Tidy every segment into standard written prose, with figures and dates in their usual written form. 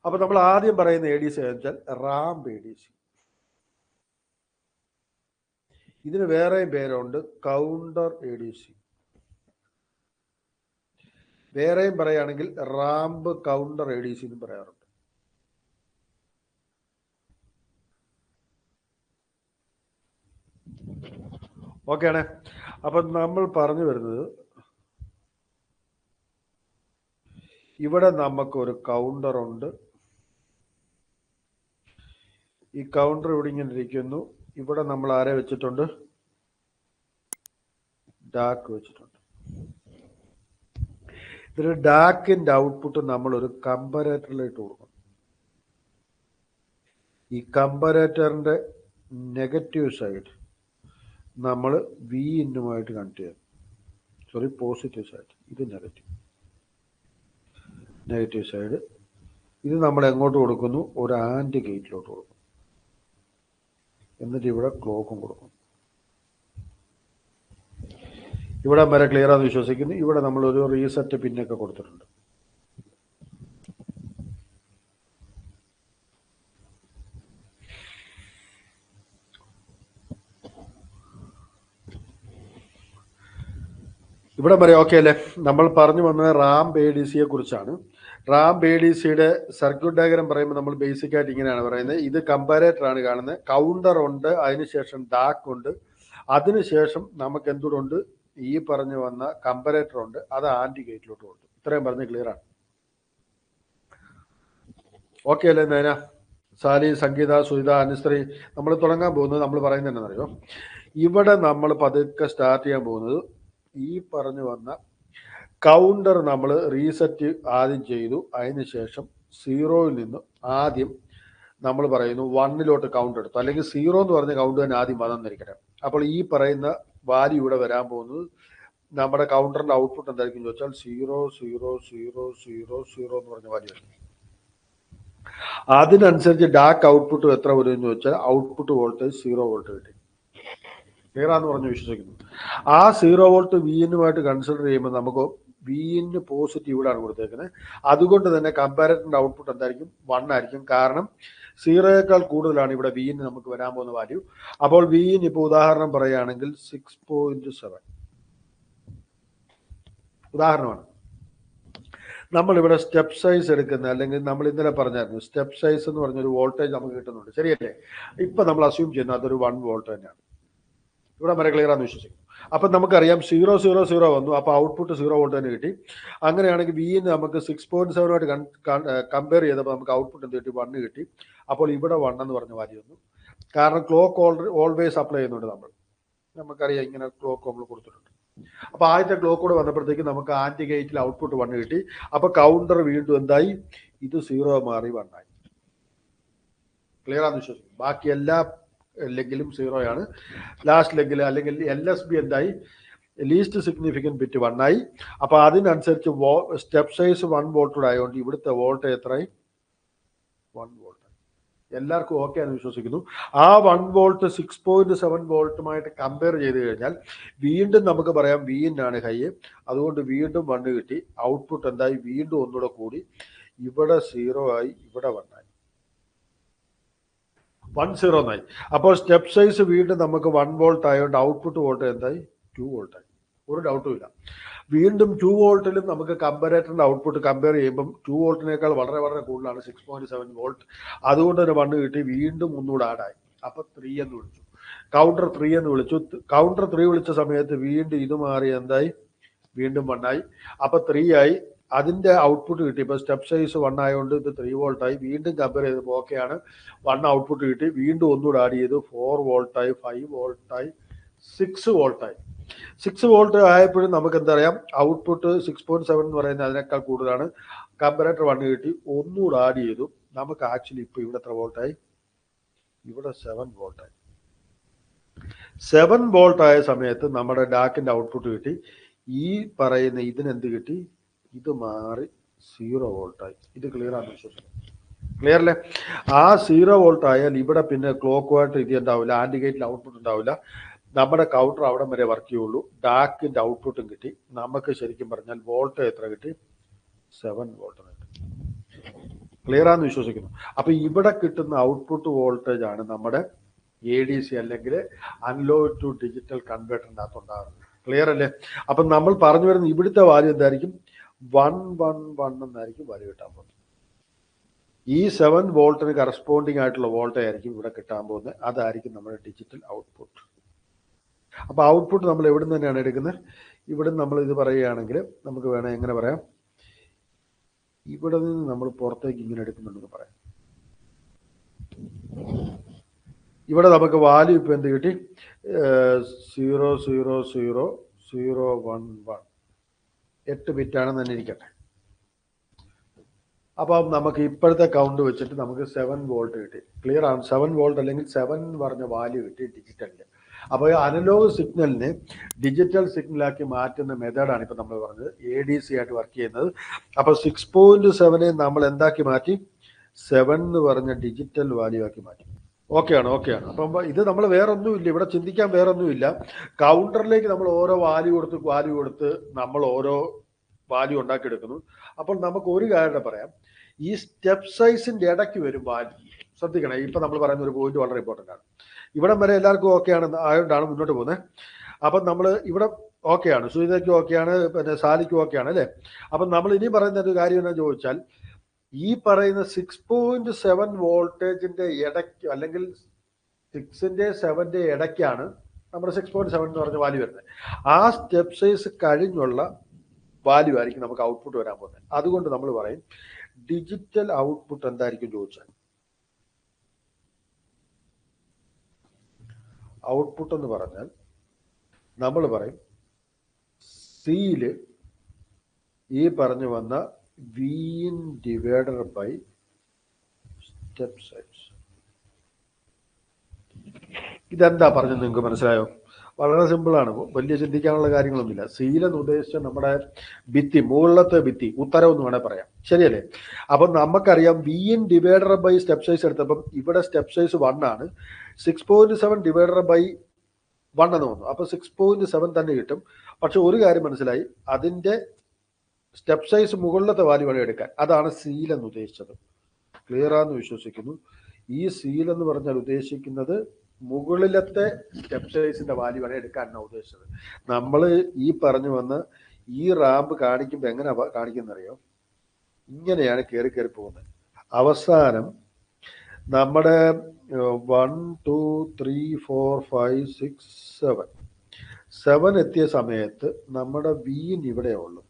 അപ്പൊ നമ്മൾ ആദ്യം പറയുന്ന എ ഡി സി വെച്ചാൽ റാംപ് എ ഡി സി. ഇതിന് വേറെയും പേരുണ്ട്, കൗണ്ടർ എ ഡി സി. വേറെയും പറയുകയാണെങ്കിൽ ramp counter A D C എന്നും പറയാറുണ്ട്. ഓക്കെ ആണ്. അപ്പൊ നമ്മൾ പറഞ്ഞു വരുന്നത്, ഇവിടെ നമുക്കൊരു കൗണ്ടർ ഉണ്ട്. ഈ കൗണ്ടർ ഇവിടെ ഇങ്ങനെ ഇരിക്കുന്നു. ഇവിടെ നമ്മൾ ആരെ വെച്ചിട്ടുണ്ട്? ഡാക്ക് വെച്ചിട്ടുണ്ട്. ഇതിൽ ഡാക്കിന്റെ ഔട്ട്പുട്ട് നമ്മൾ ഒരു കമ്പറേറ്ററിലേക്ക് കൊടുക്കും. ഈ കമ്പറേറ്ററിന്റെ നെഗറ്റീവ് സൈഡ് നമ്മൾ വി ഇന്നുമായിട്ട് കണക്ട് ചെയ്യും. Sorry, positive side. ഇത് നെഗറ്റീവ് സൈഡ്. ഇത് നമ്മൾ എങ്ങോട്ട് കൊടുക്കുന്നു? ഒരു ആൻഡ് ഗേറ്റിലോട്ട് കൊടുക്കും. എന്നിട്ട് ഇവിടെ ക്ലോക്കും കൊടുക്കും. ഇവിടെ വരെ ക്ലിയർ ആണെന്ന് വിശ്വസിക്കുന്നു. ഇവിടെ നമ്മൾ ഒരു റീസെറ്റ് പിന്നൊക്കെ കൊടുത്തിട്ടുണ്ട്. ഇവിടെ വരെ ഓക്കെ അല്ലേ? നമ്മൾ പറഞ്ഞു വന്നത് റാംപ് എ ഡി സിയെ കുറിച്ചാണ്. റാംപ് എ ഡി സിയുടെ സർക്യൂട്ട് ഡയഗ്രാം പറയുമ്പോൾ നമ്മൾ ബേസിക് ആയിട്ട് ഇങ്ങനെയാണ് പറയുന്നത്. ഇത് കമ്പാരേറ്റർ ആണ് കാണുന്നത്. കൗണ്ടർ ഉണ്ട്, അതിനുശേഷം ഡാക്ക് ഉണ്ട്, അതിനുശേഷം നമുക്ക് എന്തുകൊണ്ട് ഈ പറഞ്ഞു വന്ന കമ്പാരേറ്റർ ഉണ്ട്, അത് ആൻറ്റി ഗേറ്റിലോട്ട് കൊടുത്തു. ഇത്രയും പറഞ്ഞ് ക്ലിയർ ആണ്. ഓക്കെ അല്ലേ നയന, സാലി, സംഗീത, സുഹിത, അനുശ്രീ? നമ്മൾ തുടങ്ങാൻ പോകുന്നത് നമ്മൾ പറയുന്നത് എന്താണെന്നറിയോ? ഇവിടെ നമ്മൾ പതുക്കെ സ്റ്റാർട്ട് ചെയ്യാൻ പോകുന്നത് ഈ പറഞ്ഞു വന്ന കൗണ്ടർ നമ്മൾ റീസെറ്റ് ആദ്യം ചെയ്തു. അതിനുശേഷം 0-ൽ നിന്ന് ആദ്യം നമ്മൾ പറയുന്നു 1-ലോട്ട് കൗണ്ട് എടുത്തു, അല്ലെങ്കിൽ 0 എന്ന് പറഞ്ഞ കൗണ്ട് തന്നെ ആദ്യം വന്നിരിക്കട്ടെ. അപ്പോൾ ഈ പറയുന്ന വാല്യൂ ഇവിടെ വരാൻ പോകുന്നത് നമ്മുടെ കൗണ്ടറിന്റെ ഔട്ട്പുട്ട് എന്തായിരിക്കും ചോദിച്ചാൽ 0 0 0 0 0 എന്ന് പറഞ്ഞ വാല്യൂ ആയിരിക്കും. അതിനനുസരിച്ച് ഡാക്ക് ഔട്ട്പുട്ട് എത്ര വരും എന്ന് ചോദിച്ചാൽ ഔട്ട്പുട്ട് വോൾട്ടേജ് 0 വോൾട്ട് കിട്ടി. ക്ലിയർ ആണെന്ന് പറഞ്ഞ് വിശ്വസിക്കുന്നു. ആ 0 വോൾട്ട് വിന്നുമായിട്ട് കൺസിഡർ ചെയ്യുമ്പോൾ നമുക്ക് വിന്ന് പോസിറ്റീവ് ഇവിടെയാണ് കൊടുത്തേക്കുന്നത്. അതുകൊണ്ട് തന്നെ കമ്പാരറ്ററിന്റെ ഔട്ട്പുട്ട് എന്തായിരിക്കും? 1 ആയിരിക്കും. കാരണം 0യേക്കാൾ കൂടുതലാണ് ഇവിടെ വിന്ന് നമുക്ക് വരാൻ പോകുന്ന വാല്യൂ. അപ്പോൾ വിന്ന് ഇപ്പോൾ ഉദാഹരണം പറയുകയാണെങ്കിൽ 6.7 ഉദാഹരണമാണ്. നമ്മളിവിടെ സ്റ്റെപ്പ് സൈസ് എടുക്കുന്ന, അല്ലെങ്കിൽ നമ്മൾ ഇന്നലെ പറഞ്ഞായിരുന്നു സ്റ്റെപ്പ് സൈസ് എന്ന് പറഞ്ഞൊരു വോൾട്ടേജ് നമുക്ക് കിട്ടുന്നുണ്ട്, ശരിയല്ലേ? ഇപ്പൊ നമ്മൾ അസ്യൂം ചെയ്യുന്നത് അതൊരു 1 വോൾട്ട് തന്നെയാണ്. ഇവിടെ വരെ ക്ലിയർ ആണെന്ന് വിശ്വസിക്കുന്നു. അപ്പം നമുക്കറിയാം 0 0 0 വന്നു. അപ്പോൾ ഔട്ട്പുട്ട് 0 വോൾട്ട് തന്നെ കിട്ടി. അങ്ങനെയാണെങ്കിൽ വിന്ന് നമുക്ക് 6.7 കമ്പയർ ചെയ്തപ്പോൾ നമുക്ക് ഔട്ട്പുട്ട് എന്ത് കിട്ടി? 1 കിട്ടി. അപ്പോൾ ഇവിടെ 1 എന്ന് പറഞ്ഞ വാല്യൂ വന്നു. കാരണം ക്ലോക്ക് ഓൾവേസ് അപ്ലൈ ചെയ്യുന്നുണ്ട് നമ്മൾ. നമുക്കറിയാം ഇങ്ങനെ ക്ലോക്ക് നമ്മൾ കൊടുത്തിട്ടുണ്ട്. അപ്പോൾ ആദ്യത്തെ ക്ലോക്ക് കൂടെ വന്നപ്പോഴത്തേക്ക് നമുക്ക് ആൻറ്റി ഗേറ്റിൽ ഔട്ട്പുട്ട് 1 കിട്ടി. അപ്പോൾ കൗണ്ടർ വീണ്ടും എന്തായി? ഇത് 0 മാറി 1 ആയി. ക്ലിയർ ആണെന്ന് വിശ്വസിക്കുന്നു. ബാക്കി എല്ലാ ലെഗിലും 0 ആണ്. ലാസ്റ്റ് ലെഗിൽ അല്ലെങ്കിൽ LSB എന്തായി? ലീസ്റ്റ് സിഗ്നിഫിക്കൻറ്റ് ബിറ്റ് 1 ആയി. അപ്പോൾ അതിനനുസരിച്ച് സ്റ്റെപ്പ് സൈസ് 1 വോൾട്ടോട് ആയതുകൊണ്ട് ഇവിടുത്തെ വോൾട്ട് എത്രയായി? 1 വോൾട്ട്. എല്ലാവർക്കും ഓക്കെ ആണെന്ന് വിശ്വസിക്കുന്നു. ആ 1 വോൾട്ട് 6.7 വോൾട്ടുമായിട്ട് കമ്പയർ ചെയ്ത് കഴിഞ്ഞാൽ വീണ്ടും നമുക്ക് പറയാം വിന്നാണ് ഹൈ. അതുകൊണ്ട് വീണ്ടും 1 കിട്ടി. ഔട്ട്പുട്ട് എന്തായി? വീണ്ടും ഒന്നുകൂടെ കൂടി. ഇവിടെ 0 ആയി, ഇവിടെ 1 ആയി, 10 എന്നായി. അപ്പോൾ സ്റ്റെപ്പ് സൈസ് വീണ്ടും നമുക്ക് 1 വോൾട്ട് ആയതുകൊണ്ട് ഔട്ട്പുട്ട് വോൾട്ട് എന്തായി? 2 വോൾട്ട് ആയി. ഒരു ഡൗട്ടും ഇല്ല. വീണ്ടും 2 വോൾട്ടിലും നമുക്ക് കമ്പാരേറ്ററിന്റെ ഔട്ട്പുട്ട് കമ്പയർ ചെയ്യുമ്പം 2 വോൾട്ടിനേക്കാൾ വളരെ വളരെ കൂടുതലാണ് 6.7 വോൾട്ട്. അതുകൊണ്ട് തന്നെ 1 കിട്ടി. വീണ്ടും ഒന്നുകൂടെ ആഡായി. അപ്പൊ 3 എന്ന് വിളിച്ചു. കൗണ്ടർ 3 എന്ന് വിളിച്ചു. കൗണ്ടർ 3 വിളിച്ച സമയത്ത് വീണ്ടും ഇത് മാറി എന്തായി? വീണ്ടും 1 ആയി. അപ്പൊ 3 ആയി. അതിന്റെ ഔട്ട്പുട്ട് കിട്ടി. ഇപ്പൊ സ്റ്റെപ്പ് സൈസ് 1 ആയതുകൊണ്ട് ഇത് 3 വോൾട്ട് ആയി. വീണ്ടും കമ്പയർ ചെയ്തപ്പോൾ ഓക്കെയാണ്, 1 ഔട്ട്പുട്ട് കിട്ടി. വീണ്ടും ഒന്നുകൂടെ ആഡ് ചെയ്തു. 4 വോൾട്ടായി, 5 വോൾട്ടായി, 6 വോൾട്ടായി. 6 വോൾട്ട് ആയപ്പോഴും നമുക്ക് എന്താ പറയാം? ഔട്ട്പുട്ട് 6.7 എന്ന് പറയുന്നത് അതിനേക്കാൾ കൂടുതലാണ്. കമ്പാരേറ്റർ 1 കിട്ടി. ഒന്നുകൂടെ ആഡ് ചെയ്തു. നമുക്ക് ആക്ച്വലി ഇപ്പൊ ഇവിടെ എത്ര വോൾട്ടായി? ഇവിടെ 7 വോൾട്ടായി. 7 വോൾട്ട് ആയ സമയത്ത് നമ്മുടെ ഡാക്കിന്റെ ഔട്ട്പുട്ട് കിട്ടി. ഈ പറയുന്ന ഇതിനെന്ത് കിട്ടി? ഇത് മാറി 0 വോൾട്ടായി. ഇത് ക്ലിയർ ആണെന്ന് വിശ്വസിക്കുന്നു. ക്ലിയർ അല്ലേ? ആ 0 വോൾട്ട് ആയാൽ ഇവിടെ പിന്നെ ക്ലോക്കുമായിട്ട് ഇത് ഉണ്ടാവില്ല, ആൻറ്റി ഗേറ്റിൽ ഔട്ട്പുട്ട് ഉണ്ടാവില്ല. നമ്മുടെ കൗണ്ടർ അവിടെ വരെ വർക്ക് ചെയ്യുള്ളൂ. ഡാക്കിന്റെ ഔട്ട്പുട്ടും കിട്ടി. നമുക്ക് ശരിക്കും പറഞ്ഞാൽ വോൾട്ട് എത്ര കിട്ടി? 7 വോൾട്ട് കിട്ടി. ക്ലിയർ ആണെന്ന് വിശ്വസിക്കുന്നു. അപ്പൊ ഇവിടെ കിട്ടുന്ന ഔട്ട്പുട്ട് വോൾട്ടേജ് ആണ് നമ്മുടെ ADC അല്ലെങ്കിൽ അനലോഗ് ടു ഡിജിറ്റൽ കൺവേർട്ടറിനകത്ത് ഉണ്ടാകുന്നത്. ക്ലിയർ അല്ലേ? അപ്പൊ നമ്മൾ പറഞ്ഞു വരുന്ന ഇവിടുത്തെ വാല്യൂ എന്തായിരിക്കും? 111 എന്നായിരിക്കും വാല്യൂ കിട്ടാൻ പോകുന്നത്. ഈ 7 വോൾട്ടിന് കറസ്പോണ്ടിങ് ആയിട്ടുള്ള വോൾട്ടേജ് ആയിരിക്കും ഇവിടെ കിട്ടാൻ പോകുന്നത്. അതായിരിക്കും നമ്മുടെ ഡിജിറ്റൽ ഔട്ട്പുട്ട്. അപ്പൊ ഔട്ട്പുട്ട് നമ്മൾ എവിടെ നിന്ന് തന്നെയാണ് എടുക്കുന്നത്? ഇവിടെ നമ്മൾ ഇത് പറയുകയാണെങ്കിൽ നമുക്ക് വേണം എങ്ങനെ പറയാം, ഇവിടെ നിന്ന് നമ്മൾ പുറത്തേക്ക് ഇങ്ങനെ എടുക്കുന്നുണ്ടെന്ന് പറയാം. ഇവിടെ നമുക്ക് വാല്യൂ ഇപ്പൊ എന്ത് കിട്ടി? 000011 8 ബിറ്റ് ആണെന്ന് തന്നെ ഇരിക്കട്ടെ. അപ്പം നമുക്ക് ഇപ്പോഴത്തെ കൗണ്ട് വെച്ചിട്ട് നമുക്ക് 7 വോൾട്ട് കിട്ടി. ക്ലിയർ ആണ്? 7 വോൾട്ട് അല്ലെങ്കിൽ 7 പറഞ്ഞ വാല്യൂ കിട്ടി ഡിജിറ്റലിന്. അപ്പോൾ അനലോഗ് സിഗ്നലിനെ ഡിജിറ്റൽ സിഗ്നലാക്കി മാറ്റുന്ന മെത്തേഡാണ് ഇപ്പം നമ്മൾ പറഞ്ഞത് ADC ആയിട്ട് വർക്ക് ചെയ്യുന്നത്. അപ്പോൾ 6.7 നമ്മൾ എന്താക്കി മാറ്റി? 7 എന്ന് പറഞ്ഞ ഡിജിറ്റൽ വാല്യൂ ആക്കി മാറ്റി. ഓക്കെയാണ്? അപ്പം ഇത് നമ്മൾ വേറൊന്നുമില്ല, ഇവിടെ ചിന്തിക്കാൻ വേറൊന്നുമില്ല. കൗണ്ടറിലേക്ക് നമ്മൾ ഓരോ വാല്യൂ കൊടുത്ത് നമ്മൾ ഓരോ വാല്യൂ ഉണ്ടാക്കിയെടുക്കുന്നു. അപ്പോൾ നമുക്ക് ഒരു കാര്യം പറയാം, ഈ സ്റ്റെപ്പ് സൈസിന്റെ ഇടയ്ക്ക് വരും വാല്യൂ. ശ്രദ്ധിക്കണം, ഇപ്പൊ നമ്മൾ പറയുന്ന ഒരു പോയിന്റ് വളരെ ഇമ്പോർട്ടൻ്റ് ആണ്. ഇവിടം വരെ എല്ലാവർക്കും ഓക്കെയാണ് ആയതുകൊണ്ടാണ് മുന്നോട്ട് പോകുന്നത്. അപ്പം നമ്മൾ ഇവിടെ ഓക്കെയാണ്, സുനിതയ്ക്കും ഓക്കെയാണ്, പിന്നെ സാലിക്കും ഓക്കെയാണ് അല്ലേ? അപ്പം നമ്മൾ ഇനി പറയുന്ന ഒരു കാര്യം എന്താ ചോദിച്ചാൽ, ഈ പറയുന്ന 6.7 വോൾട്ടേജിന്റെ ഇടയ്ക്ക് അല്ലെങ്കിൽ 6ന്റെ 7ന്റെ ഇടയ്ക്കാണ് നമ്മുടെ 6.7 എന്ന് പറഞ്ഞ വാല്യൂ വരുന്നത്. ആ സ്റ്റെപ്പ് സൈസ് കഴിഞ്ഞുള്ള വാല്യൂ ആയിരിക്കും നമുക്ക് ഔട്ട്പുട്ട് വരാൻ പോകുന്നത്. അതുകൊണ്ട് നമ്മൾ പറയും ഡിജിറ്റൽ ഔട്ട്പുട്ട് എന്തായിരിക്കും ചോദിച്ചാൽ, ഔട്ട്പുട്ട് എന്ന് പറഞ്ഞാൽ നമ്മൾ പറയും സീല് ഈ പറഞ്ഞു വന്ന Vin divider by step size. ഇതെന്താ പറഞ്ഞത് നിങ്ങൾക്ക് മനസ്സിലായോ? വളരെ സിമ്പിളാണ്, വലിയ ചിന്തിക്കാനുള്ള കാര്യങ്ങളൊന്നുമില്ല. സീലെന്ന് ഉദ്ദേശിച്ച നമ്മുടെ ഭിത്തി, മുകളിലത്തെ ഭിത്തി, ഉത്തരം എന്ന് വേണേൽ പറയാം. ശരിയല്ലേ? അപ്പം നമുക്കറിയാം Vin divider by step size എടുത്തപ്പം ഇവിടെ സ്റ്റെപ്പ് സൈസ് 1 ആണ്. 6.7 ഡിവൈഡർ ബൈ 1 എന്ന് വന്നു. അപ്പോൾ 6.7 തന്നെ കിട്ടും. പക്ഷെ ഒരു കാര്യം മനസ്സിലായി, അതിൻ്റെ സ്റ്റെപ്പ് സൈസ് മുകളിലത്തെ വാല്യൂ വേണം എടുക്കാൻ. അതാണ് സീൽ എന്ന് ഉദ്ദേശിച്ചത്. ക്ലിയർ ആണെന്ന് വിശ്വസിക്കുന്നു. ഈ സീൽ എന്ന് പറഞ്ഞാൽ ഉദ്ദേശിക്കുന്നത് മുകളിലത്തെ സ്റ്റെപ്പ് സൈസിന്റെ വാല്യൂ വേണം എടുക്കാനാണ് ഉദ്ദേശിച്ചത്. നമ്മൾ ഈ പറഞ്ഞു വന്ന് ഈ റാമ്പ് കാണിക്കുമ്പോൾ എങ്ങനെ കാണിക്കുന്നറിയോ? ഇങ്ങനെയാണ് കയറി പോകുന്നത്. അവസാനം നമ്മുടെ 1 2 3 4 5 6 7 എത്തിയ സമയത്ത് നമ്മുടെ Vin ഇവിടെ ഉള്ളു.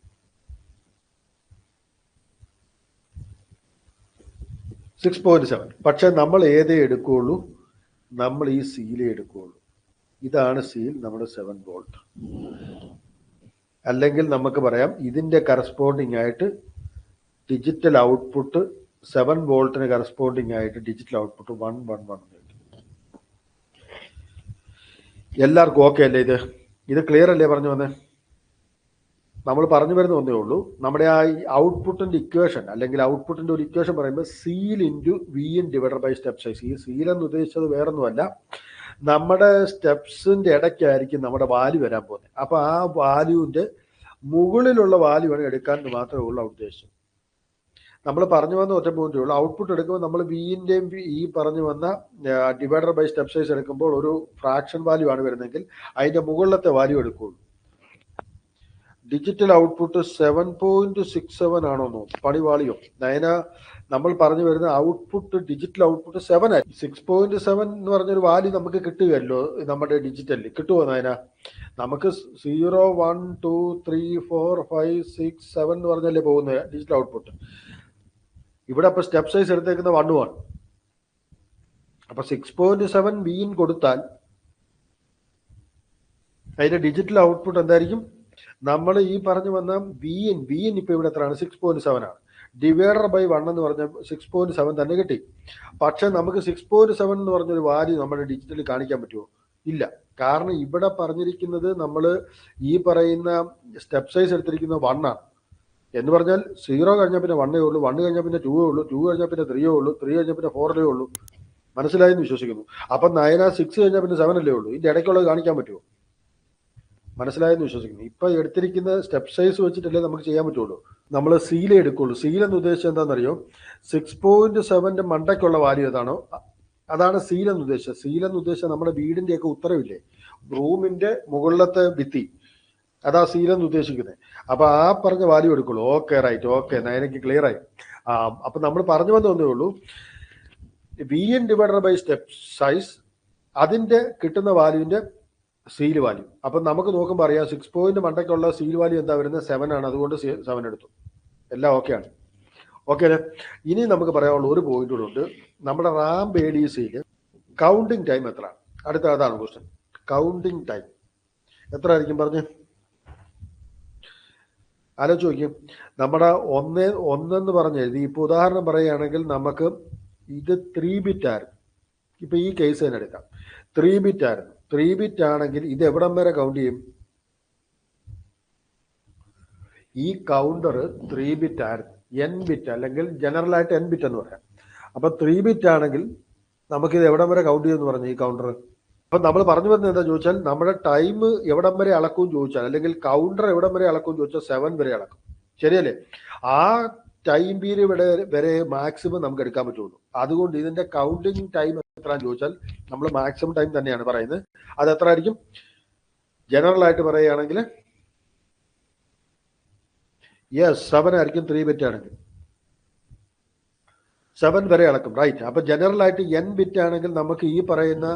പക്ഷെ നമ്മൾ ഏതേ എടുക്കുകയുള്ളൂ? നമ്മൾ ഈ സീലേ എടുക്കുകയുള്ളൂ. ഇതാണ് സീൽ, നമ്മുടെ 7 വോൾട്ട്. അല്ലെങ്കിൽ നമുക്ക് പറയാം ഇതിന്റെ കറസ്പോണ്ടിങ് ആയിട്ട് ഡിജിറ്റൽ ഔട്ട്പുട്ട് 7 വോൾട്ടിന് കറസ്പോണ്ടിങ് ആയിട്ട് ഡിജിറ്റൽ ഔട്ട്പുട്ട് 111. എല്ലാവർക്കും ഓക്കെ അല്ലേ? ഇത് ക്ലിയർ അല്ലേ പറഞ്ഞു വന്നേ? നമ്മൾ പറഞ്ഞു വരുന്ന ഒന്നേ ഉള്ളൂ, നമ്മുടെ ആ ഔട്ട്പുട്ടിന്റെ ഇക്വേഷൻ അല്ലെങ്കിൽ ഔട്ട്പുട്ടിന്റെ ഒരു ഇക്വേഷൻ പറയുമ്പോൾ ceil into Vin divider by step size. ഈ സീൽ എന്ന് ഉദ്ദേശിച്ചത് വേറൊന്നുമല്ല, നമ്മുടെ സ്റ്റെപ്സിന്റെ ഇടയ്ക്കായിരിക്കും നമ്മുടെ വാല്യൂ വരാൻ പോകുന്നത്. അപ്പൊ ആ വാല്യൂവിന്റെ മുകളിലുള്ള വാല്യൂ വേണം എടുക്കാൻ മാത്രമേ ഉള്ളൂ ഉദ്ദേശം. നമ്മൾ പറഞ്ഞു വന്ന ഒറ്റ പോയിന്റേ ഉള്ളൂ. ഔട്ട്പുട്ട് എടുക്കുമ്പോൾ നമ്മൾ Vinന്റെയും ഈ പറഞ്ഞു വന്ന ഡിവൈഡർ ബൈ സ്റ്റെപ്പ് സൈസ് എടുക്കുമ്പോൾ ഒരു ഫ്രാക്ഷൻ വാല്യൂ ആണ് വരുന്നതെങ്കിൽ അതിന്റെ മുകളിലത്തെ വാല്യൂ എടുക്കുകയുള്ളൂ. ഡിജിറ്റൽ ഔട്ട്പുട്ട് 7.67 ആണോ നോക്കും, പണിവാളിയോ നയന? നമ്മൾ പറഞ്ഞു വരുന്ന ഔട്ട്പുട്ട് ഡിജിറ്റൽ ഔട്ട്പുട്ട് 7 ആയി. 6.7 എന്ന് പറഞ്ഞൊരു വാല്യൂ നമുക്ക് കിട്ടുകയല്ലോ നമ്മുടെ ഡിജിറ്റലിൽ. കിട്ടുമോ നയന? നമുക്ക് 0 1 2 3 4 5 6 7 എന്ന് പറഞ്ഞല്ലേ പോകുന്നത് ഡിജിറ്റൽ ഔട്ട്പുട്ട്. ഇവിടെ അപ്പൊ സ്റ്റെപ്പ് സൈസ് എടുത്തേക്കുന്ന 1 ആണ്. അപ്പൊ 6.7 Vin കൊടുത്താൽ അതിന്റെ ഡിജിറ്റൽ ഔട്ട്പുട്ട് എന്തായിരിക്കും? നമ്മൾ ഈ പറഞ്ഞു വന്ന Vin ഇപ്പൊ ഇവിടെ എത്രയാണ്? 6.7 ആണ്. ഡിവൈഡർ ബൈ 1 എന്ന് പറഞ്ഞാൽ 6.7 തന്നെ കിട്ടി. പക്ഷെ നമുക്ക് 6.7 എന്ന് പറഞ്ഞൊരു വാല്യൂ നമ്മുടെ ഡിജിറ്റലിൽ കാണിക്കാൻ പറ്റുമോ? ഇല്ല. കാരണം ഇവിടെ പറഞ്ഞിരിക്കുന്നത് നമ്മൾ ഈ പറയുന്ന സ്റ്റെപ്പ് സൈസ് എടുത്തിരിക്കുന്ന 1 ആണ്. എന്ന് പറഞ്ഞാൽ 0 കഴിഞ്ഞാൽ പിന്നെ 1 ഉള്ളൂ, 1 കഴിഞ്ഞാൽ പിന്നെ 2 ഉള്ളൂ, 2 കഴിഞ്ഞാൽ പിന്നെ 3 ഉള്ളൂ, 3 കഴിഞ്ഞാൽ പിന്നെ 4 ഉള്ളൂ. മനസ്സിലായെന്ന് വിശ്വസിക്കുന്നു. അപ്പം 9 6 കഴിഞ്ഞാൽ പിന്നെ 7 അല്ലേ ഉള്ളൂ. ഇതിന്റെ ഇടയ്ക്കുള്ളത് കാണിക്കാൻ പറ്റുമോ? മനസ്സിലായെന്ന് വിശ്വസിക്കുന്നു. ഇപ്പൊ എടുത്തിരിക്കുന്ന സ്റ്റെപ്പ് സൈസ് വെച്ചിട്ടല്ലേ നമുക്ക് ചെയ്യാൻ പറ്റുള്ളൂ. നമ്മൾ സീലേ എടുക്കുള്ളൂ. സീൽ എന്ന് ഉദ്ദേശിച്ചത് എന്താണെന്നറിയോ? 6.7 മണ്ടയ്ക്കുള്ള വാല്യൂ ഏതാണോ അതാണ് സീൽ എന്ന് ഉദ്ദേശിച്ചത്. സീൽ എന്ന് ഉദ്ദേശിച്ചത് നമ്മുടെ വീടിൻ്റെയൊക്കെ ഉത്തരവില്ലേ, റൂമിൻ്റെ മുകളിലത്തെ ഭിത്തി, അതാ സീൽ എന്ന് ഉദ്ദേശിക്കുന്നത്. അപ്പോൾ ആ പറഞ്ഞ വാല്യൂ എടുക്കുള്ളൂ. ഓക്കെ, റൈറ്റ്, ഓക്കെ, എനിക്ക് ക്ലിയർ ആയി. അപ്പം നമ്മൾ പറഞ്ഞു വന്നേ ഉള്ളൂ, VN divided by step size, അതിൻ്റെ കിട്ടുന്ന വാല്യൂവിൻ്റെ സീൽ വാല്യൂ. അപ്പം നമുക്ക് നോക്കുമ്പോൾ അറിയാം 6 മണ്ടയ്ക്കുള്ള സീൽ വാല്യൂ എന്താ വരുന്നത്? 7 ആണ്. അതുകൊണ്ട് 7 എടുത്തു. എല്ലാം ഓക്കെയാണ്. ഓക്കെ അല്ലേ? ഇനി നമുക്ക് പറയാനുള്ള ഒരു പോയിന്റ് കൂടെ ഉണ്ട്. നമ്മുടെ റാംപ് ADCയിൽ കൗണ്ടിങ് ടൈം എത്രയാണ്? അടുത്ത അതാണ് ക്വസ്റ്റ്യൻ. കൗണ്ടിങ് ടൈം എത്ര ആയിരിക്കും പറഞ്ഞ് ആലോചിച്ച് നോക്കിയും. നമ്മുടെ ഒന്നെന്ന് പറഞ്ഞ് എഴുതി. ഇപ്പോൾ ഉദാഹരണം പറയുകയാണെങ്കിൽ നമുക്ക് ഇത് 3 ബിറ്റ് ആയിരുന്നു. ഇപ്പം ഈ കേസ് തന്നെ എടുക്കാം. 3 ബിറ്റ് ആയിരുന്നു. 3 ബിറ്റ് ആണെങ്കിൽ ഇത് എവിടം വരെ കൗണ്ട് ചെയ്യും? ഈ കൗണ്ടർ 3 ബിറ്റ് ആയിരുന്നു. N ബിറ്റ് അല്ലെങ്കിൽ ജനറലായിട്ട് N ബിറ്റ് എന്ന് പറയാം. അപ്പം 3 ബിറ്റ് ആണെങ്കിൽ നമുക്കിത് എവിടം വരെ കൗണ്ട് ചെയ്യുമെന്ന് പറഞ്ഞു ഈ കൗണ്ടർ. അപ്പം നമ്മൾ പറഞ്ഞു വരുന്നത് എന്താ ചോദിച്ചാൽ, നമ്മുടെ ടൈം എവിടം വരെ അളക്കും ചോദിച്ചാൽ, അല്ലെങ്കിൽ കൗണ്ടർ എവിടം വരെ അളക്കും ചോദിച്ചാൽ 7 വരെ അളക്കും. ശരിയല്ലേ? ആ ടൈം പീരീഡ് വരെ മാക്സിമം നമുക്ക് എടുക്കാൻ പറ്റുള്ളൂ. അതുകൊണ്ട് ഇതിന്റെ കൗണ്ടിങ് ടൈം എത്രയാണെന്ന് ചോദിച്ചാൽ നമ്മൾ മാക്സിമം ടൈം തന്നെയാണ് പറയുന്നത്. അത് എത്ര ആയിരിക്കും? ജനറൽ ആയിട്ട് പറയുകയാണെങ്കിൽ 7 ആയിരിക്കും. 3 ബിറ്റ് ആണെങ്കിൽ 7 വരെ അളക്കും. റൈറ്റ്. അപ്പൊ ജനറൽ ആയിട്ട് N ബിറ്റ് ആണെങ്കിൽ നമുക്ക് ഈ പറയുന്ന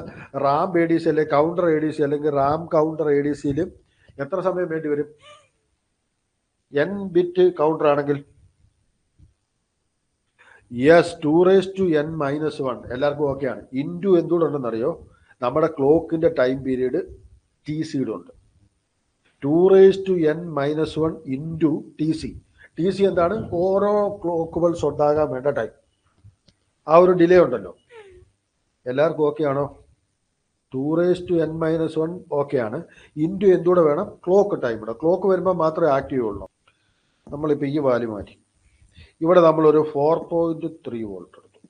റാം ADC അല്ലെങ്കിൽ കൗണ്ടർ ADC അല്ലെങ്കിൽ റാം കൗണ്ടർ ADCയിൽ എത്ര സമയം വേണ്ടി വരും? N ബിറ്റ് കൗണ്ടർ ആണെങ്കിൽ 2n-1. എല്ലാവർക്കും ഓക്കെയാണ്. ഇൻറ്റു എന്തുകൂടെ ഉണ്ടെന്നറിയോ? നമ്മുടെ ക്ലോക്കിന്റെ ടൈം പീരീഡ് TC ഉണ്ട്. 2n-1 into TC. TC എന്താണ്? ഓരോ ക്ലോക്ക് പൾസ് ഉണ്ടാകാൻ വേണ്ട ടൈം. ആ ഒരു ഡിലേ ഉണ്ടല്ലോ. എല്ലാവർക്കും ഓക്കെ ആണോ? 2n-1 ഓക്കെയാണ്. ഇൻറ്റു എന്തുകൂടെ വേണം? ക്ലോക്ക് ടൈം കൂടെ. ക്ലോക്ക് വരുമ്പോൾ മാത്രമേ ആക്റ്റീവ് ഉള്ളൂ. നമ്മളിപ്പോൾ ഈ വാല്യൂ മാറ്റി ഇവിടെ നമ്മളൊരു 4.3 വോൾട്ട് എടുത്തു.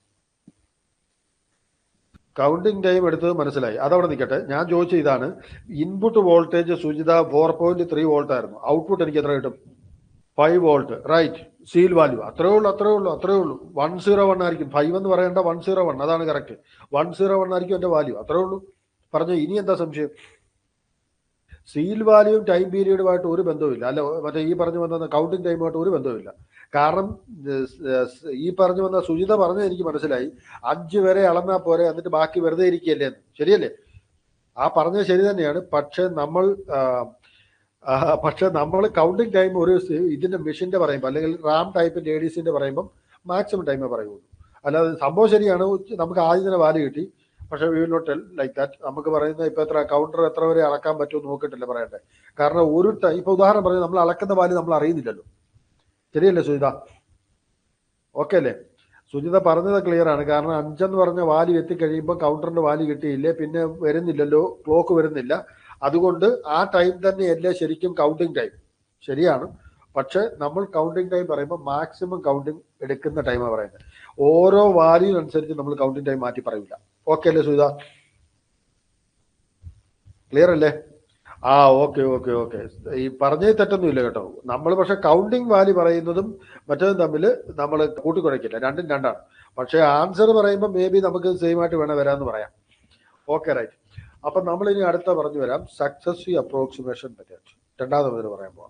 കൗണ്ടിങ് ടൈം എടുത്തത് മനസ്സിലായി. അതവിടെ നിൽക്കട്ടെ. ഞാൻ ചോദിച്ച ഇതാണ്, ഇൻപുട്ട് വോൾട്ടേജ് സുജിത 4.3 വോൾട്ട് ആയിരുന്നു. ഔട്ട്പുട്ട് എനിക്ക് എത്ര കിട്ടും? 5 വോൾട്ട്. റൈറ്റ്. സീൽ വാല്യൂ അത്രേ ഉള്ളൂ. 101 ആയിരിക്കും. 5 എന്ന് പറയേണ്ട 101. അതാണ് കറക്റ്റ്. 101 ആയിരിക്കും എൻ്റെ വാല്യൂ. അത്രേ ഉള്ളൂ. പറഞ്ഞു. ഇനി എന്താ സംശയം? സീൽ വാല്യൂവും ടൈം പീരീഡുമായിട്ട് ഒരു ബന്ധവുമില്ല. അല്ല, മറ്റേ ഈ പറഞ്ഞു വന്ന കൗണ്ടിങ് ടൈമുമായിട്ട് ഒരു ബന്ധവുമില്ല. കാരണം ഈ പറഞ്ഞു വന്ന സുജിത പറഞ്ഞത് എനിക്ക് മനസ്സിലായി. 5 വരെ അളന്നാൽ പോരെ, എന്നിട്ട് ബാക്കി വെറുതെ ഇരിക്കുകയല്ലേ എന്ന്. ശരിയല്ലേ? ആ പറഞ്ഞത് ശരി തന്നെയാണ്. പക്ഷെ നമ്മൾ കൗണ്ടിങ് ടൈം ഒരു ഇതിന്റെ മെഷീന്റെ പറയുമ്പോൾ, അല്ലെങ്കിൽ റാം ടൈപ്പിന്റെ ADCന്റെ പറയുമ്പോൾ മാക്സിമം ടൈമേ പറയുള്ളൂ. അല്ലാതെ സംഭവം ശരിയാണ്. നമുക്ക് ആദ്യം തന്നെ വാല്യൂ കിട്ടി. പക്ഷെ we will not tell like that. നമുക്ക് പറയുന്നത് ഇപ്പൊ എത്ര കൗണ്ടർ എത്ര വരെ അളക്കാൻ പറ്റുമോ നോക്കിയിട്ടില്ല പറയട്ടെ. കാരണം ഒരു ഇപ്പൊ ഉദാഹരണം പറഞ്ഞാൽ നമ്മൾ അളക്കുന്ന വാല്യൂ നമ്മൾ അറിയുന്നില്ലല്ലോ. ശരിയല്ലേ സുജിത? ഓക്കെ അല്ലേ? സുജിത പറഞ്ഞത് ക്ലിയർ ആണ്. കാരണം 5 എന്ന് പറഞ്ഞ വാല്യൂ എത്തിക്കഴിയുമ്പോൾ കൗണ്ടറിന്റെ വാല്യൂ കിട്ടിയില്ലേ, പിന്നെ വരുന്നില്ലല്ലോ, ക്ലോക്ക് വരുന്നില്ല. അതുകൊണ്ട് ആ ടൈം തന്നെയല്ലേ ശരിക്കും കൗണ്ടിങ് ടൈം. ശരിയാണ്. പക്ഷെ നമ്മൾ കൗണ്ടിങ് ടൈം പറയുമ്പോൾ മാക്സിമം കൗണ്ടിങ് എടുക്കുന്ന ടൈമാണ് പറയുന്നത്. ഓരോ വാല്യൂ അനുസരിച്ച് നമ്മൾ കൗണ്ടിങ് ടൈം മാറ്റി പറയില്ല. ഓക്കെ അല്ലേ സുജിത? ക്ലിയർ അല്ലേ? ഓക്കെ. ഈ പറഞ്ഞത് തെറ്റൊന്നുമില്ല കേട്ടോ. നമ്മൾ പക്ഷെ കൗണ്ടിങ് വാല്യൂ പറയുന്നതും മറ്റേതും തമ്മിൽ നമ്മൾ കൂട്ടിക്കുഴയ്ക്കില്ല. രണ്ടും രണ്ടാണ്. പക്ഷെ ആൻസർ പറയുമ്പോൾ മേ ബി നമുക്ക് സെയിം ആയിട്ട് വേണം വരാമെന്ന് പറയാം. Okay, right. അപ്പം നമ്മൾ ഇനി അടുത്ത പറഞ്ഞു വരാം, സക്സസീവ് അപ്രോക്സിമേഷൻ മെത്തേഡ്. രണ്ടാമത് പറയാൻ പോകാം.